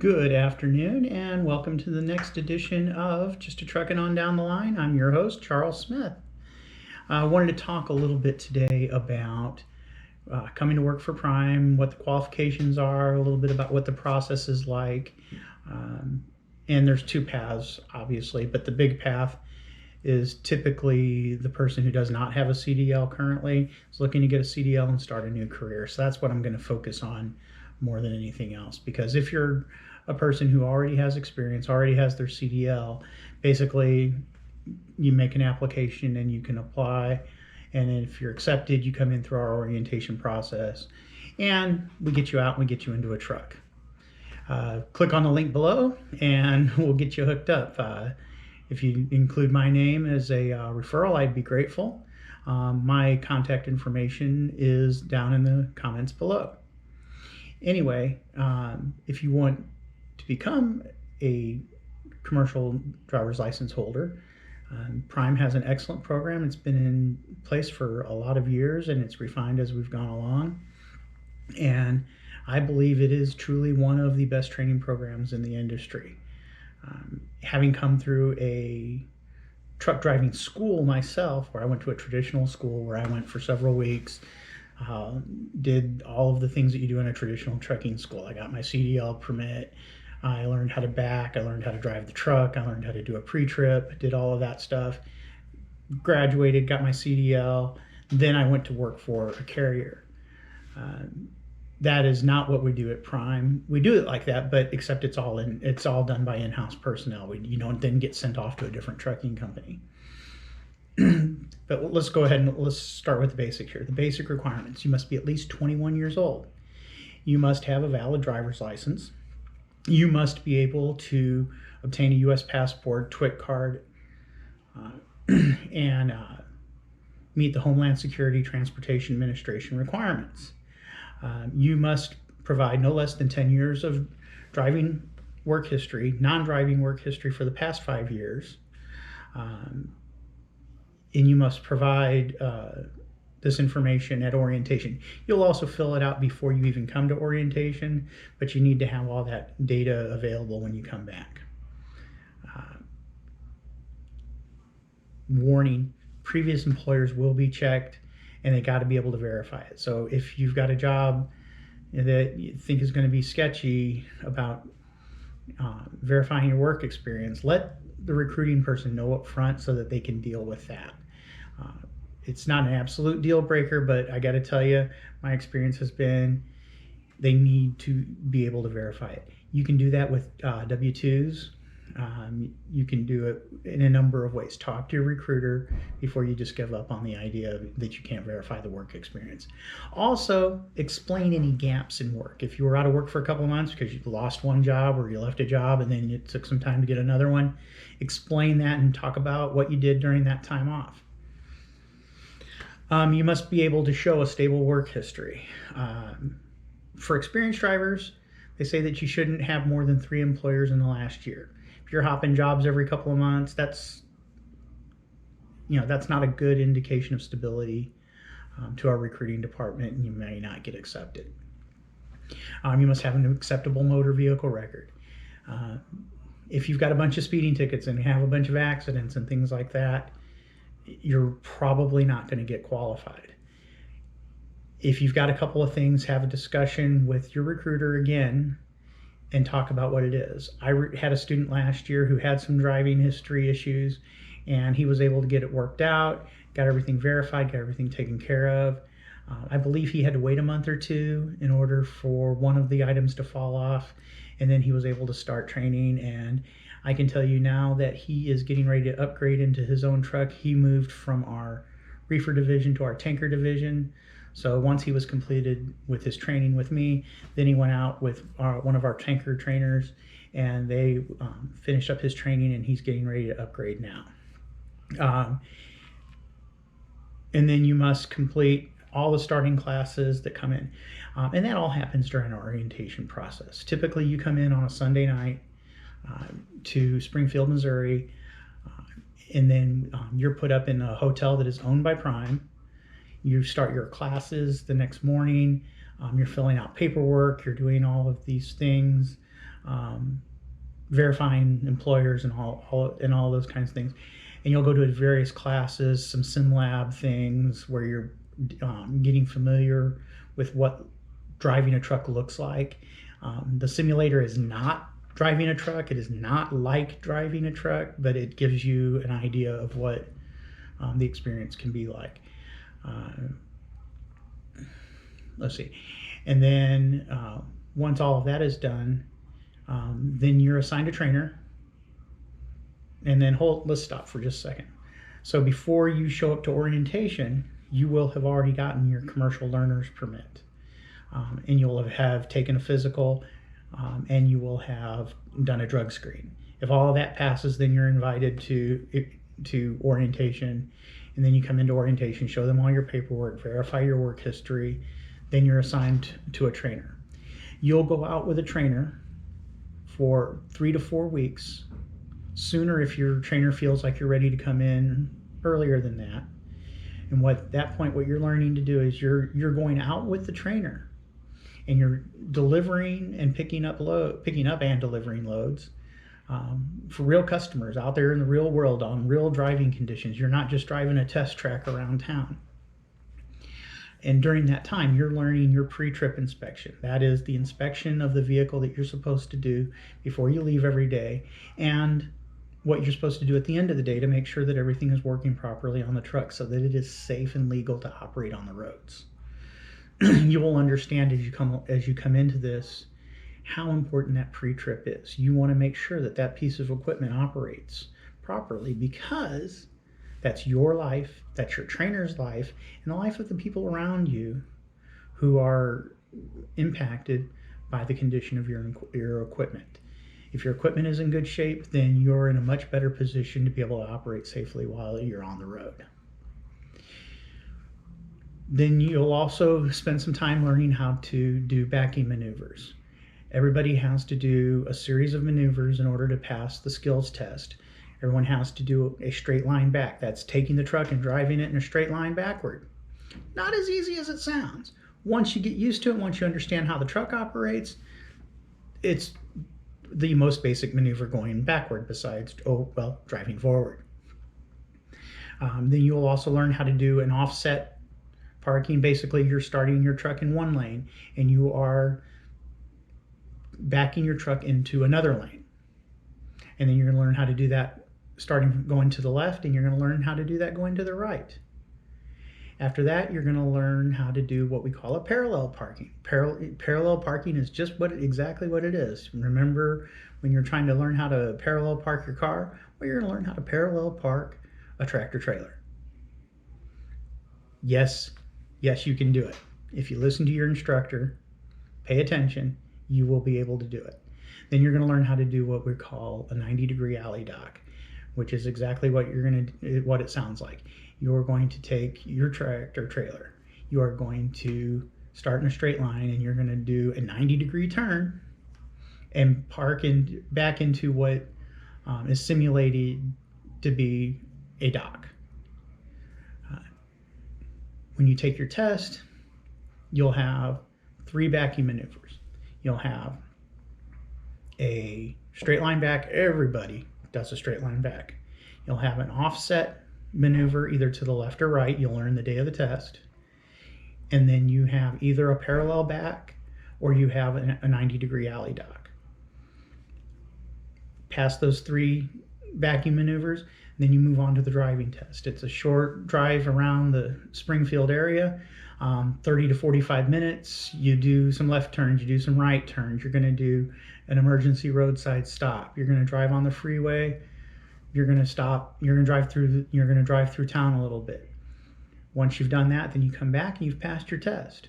Good afternoon and welcome to the next edition of Just a Truckin' On Down the Line. I'm your host, Charles Smith. I wanted to talk a little bit today about coming to work for Prime, what the qualifications are, a little bit about what the process is like. And there's two paths, obviously, but the big path is typically the person who does not have a CDL currently is looking to get a CDL and start a new career. So that's what I'm going to focus on more than anything else, because if you're a person who already has experience, already has their CDL, basically you make an application and you can apply, and if you're accepted, you come in through our orientation process and we get you out and we get you into a truck. Click on the link below and we'll get you hooked up. If you include my name as a referral, I'd be grateful. My contact information is down in the comments below. Anyway, if you want to become a commercial driver's license holder, Prime has an excellent program. It's been in place for a lot of years and it's refined as we've gone along. And I believe it is truly one of the best training programs in the industry. Having come through a truck driving school myself, where I went to a traditional school where I went for several weeks, did all of the things that you do in a traditional trucking school. I got my CDL permit. I learned how to back. I learned how to drive the truck. I learned how to do a pre-trip, did all of that stuff. Graduated, got my CDL. Then I went to work for a carrier. That is not what we do at Prime. We do it like that, but except it's all done by in-house personnel. You don't then get sent off to a different trucking company. But let's go ahead and let's start with the basics here. The basic requirements: you must be at least 21 years old. You must have a valid driver's license. You must be able to obtain a U.S. passport, TWIC card, and meet the Homeland Security Transportation Administration requirements. You must provide no less than 10 years of driving work history, non-driving work history for the past 5 years. And you must provide this information at orientation. You'll also fill it out before you even come to orientation, but you need to have all that data available when you come back. Warning: previous employers will be checked and they got to be able to verify it. So if you've got a job that you think is going to be sketchy about verifying your work experience, let the recruiting person know up front so that they can deal with that. It's not an absolute deal breaker, but I got to tell you, my experience has been they need to be able to verify it. You can do that with W-2s. You can do it in a number of ways. Talk to your recruiter before you just give up on the idea that you can't verify the work experience. Also, explain any gaps in work. If you were out of work for a couple of months because you lost one job or you left a job and then it took some time to get another one, explain that and talk about what you did during that time off. You must be able to show a stable work history. For experienced drivers, they say that you shouldn't have more than 3 employers in the last year. If you're hopping jobs every couple of months, that's not a good indication of stability to our recruiting department, and you may not get accepted. You must have an acceptable motor vehicle record. If you've got a bunch of speeding tickets and have a bunch of accidents and things like that, you're probably not going to get qualified. If you've got a couple of things, have a discussion with your recruiter again and talk about what it is. I had a student last year who had some driving history issues, and he was able to get it worked out, got everything verified, got everything taken care of. I believe he had to wait a month or two in order for one of the items to fall off, and then he was able to start training. And I can tell you now that he is getting ready to upgrade into his own truck. He moved from our reefer division to our tanker division. So once he was completed with his training with me, then he went out with one of our tanker trainers, and they finished up his training, and he's getting ready to upgrade now. And then you must complete all the starting classes that come in. And that all happens during our orientation process. Typically, you come in on a Sunday night to Springfield, Missouri, and then you're put up in a hotel that is owned by Prime. You start your classes the next morning. You're filling out paperwork. You're doing all of these things. verifying employers and all those kinds of things. And you'll go to various classes, some sim lab things where you're getting familiar with what driving a truck looks like. The simulator is not driving a truck. It is not like driving a truck, but it gives you an idea of what the experience can be like. Let's see. And then once all of that is done, then you're assigned a trainer. And then let's stop for just a second. So before you show up to orientation, you will have already gotten your commercial learner's permit. And you'll have taken a physical, and you will have done a drug screen. If all of that passes, then you're invited to orientation. And then you come into orientation, show them all your paperwork, verify your work history. Then you're assigned to a trainer. You'll go out with a trainer for 3 to 4 weeks. Sooner if your trainer feels like you're ready to come in earlier than that. And at that point, what you're learning to do is you're going out with the trainer, and you're delivering and picking up and delivering loads for real customers out there in the real world on real driving conditions. You're not just driving a test track around town. And during that time, you're learning your pre-trip inspection. That is the inspection of the vehicle that you're supposed to do before you leave every day, and what you're supposed to do at the end of the day to make sure that everything is working properly on the truck so that it is safe and legal to operate on the roads. You will understand as you come into this how important that pre-trip is. You want to make sure that that piece of equipment operates properly, because that's your life, that's your trainer's life, and the life of the people around you who are impacted by the condition of your equipment. If your equipment is in good shape, then you're in a much better position to be able to operate safely while you're on the road. Then you'll also spend some time learning how to do backing maneuvers. Everybody has to do a series of maneuvers in order to pass the skills test. Everyone has to do a straight line back. That's taking the truck and driving it in a straight line backward. Not as easy as it sounds. Once you get used to it, once you understand how the truck operates, it's the most basic maneuver going backward besides, driving forward. Then you'll also learn how to do an offset parking. Basically, you're starting your truck in one lane and you are backing your truck into another lane. And then you're going to learn how to do that starting going to the left, and you're going to learn how to do that going to the right. After that, you're going to learn how to do what we call a parallel parking. Parallel parking is just exactly what it is. Remember, when you're trying to learn how to parallel park your car, well, you're going to learn how to parallel park a tractor trailer. Yes, you can do it. If you listen to your instructor, pay attention, you will be able to do it. Then you're going to learn how to do what we call a 90-degree alley dock, which is exactly what what it sounds like. You're going to take your tractor trailer. You are going to start in a straight line, and you're going to do a 90-degree turn and park back into what is simulated to be a dock. When you take your test, you'll have 3 backing maneuvers. You'll have a straight line back. Everybody does a straight line back. You'll have an offset maneuver either to the left or right. You'll learn the day of the test. And then you have either a parallel back or you have a 90-degree alley dock. Pass those 3 backing maneuvers, then you move on to the driving test. It's a short drive around the Springfield area, 30 to 45 minutes. You do some left turns, you do some right turns. You're going to do an emergency roadside stop. You're going to drive on the freeway. You're going to stop. You're going to drive through town a little bit. Once you've done that, then you come back and you've passed your test.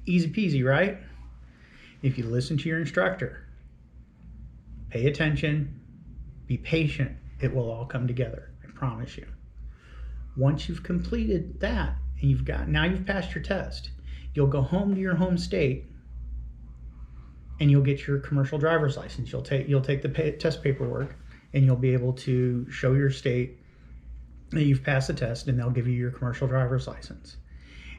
Easy peasy, right? If you listen to your instructor, pay attention, be patient, it will all come together. I promise you. Once you've completed that and now you've passed your test, you'll go home to your home state and you'll get your commercial driver's license. You'll take the test paperwork and you'll be able to show your state that you've passed the test, and they'll give you your commercial driver's license.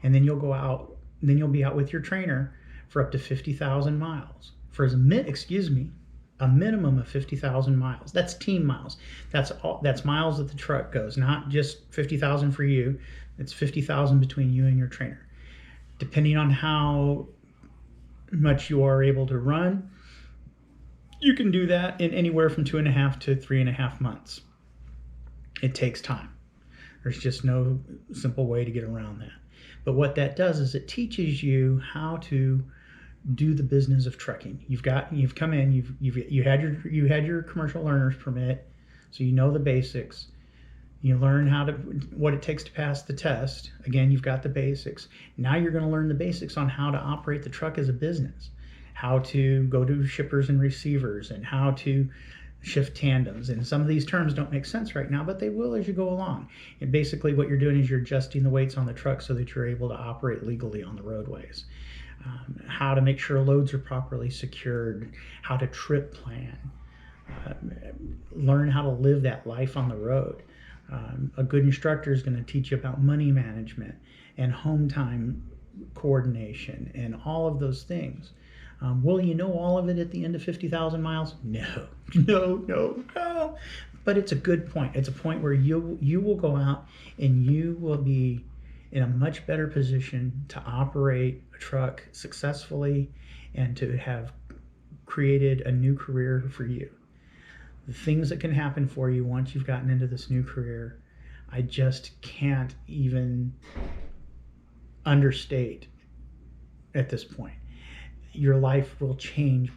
And then you'll go out, then you'll be out with your trainer for up to 50,000 miles. for a minimum of 50,000 miles. That's team miles. That's miles that the truck goes, not just 50,000 for you. It's 50,000 between you and your trainer. Depending on how much you are able to run, you can do that in anywhere from 2.5 to 3.5 months. It takes time. There's just no simple way to get around that. But what that does is it teaches you how to do the business of trucking. You've come in, you had your commercial learner's permit, so you know the basics. You learn what it takes to pass the test. Again, you've got the basics. Now you're going to learn the basics on how to operate the truck as a business, how to go to shippers and receivers, and how to shift tandems. And some of these terms don't make sense right now, but they will as you go along. And basically what you're doing is you're adjusting the weights on the truck so that you're able to operate legally on the roadways. How to make sure loads are properly secured, how to trip plan, learn how to live that life on the road. A good instructor is going to teach you about money management and home time coordination and all of those things. Will you know all of it at the end of 50,000 miles? No. But it's a good point. It's a point where you will go out and you will be in a much better position to operate a truck successfully and to have created a new career for you. The things that can happen for you once you've gotten into this new career, I just can't even understate at this point. Your life will change by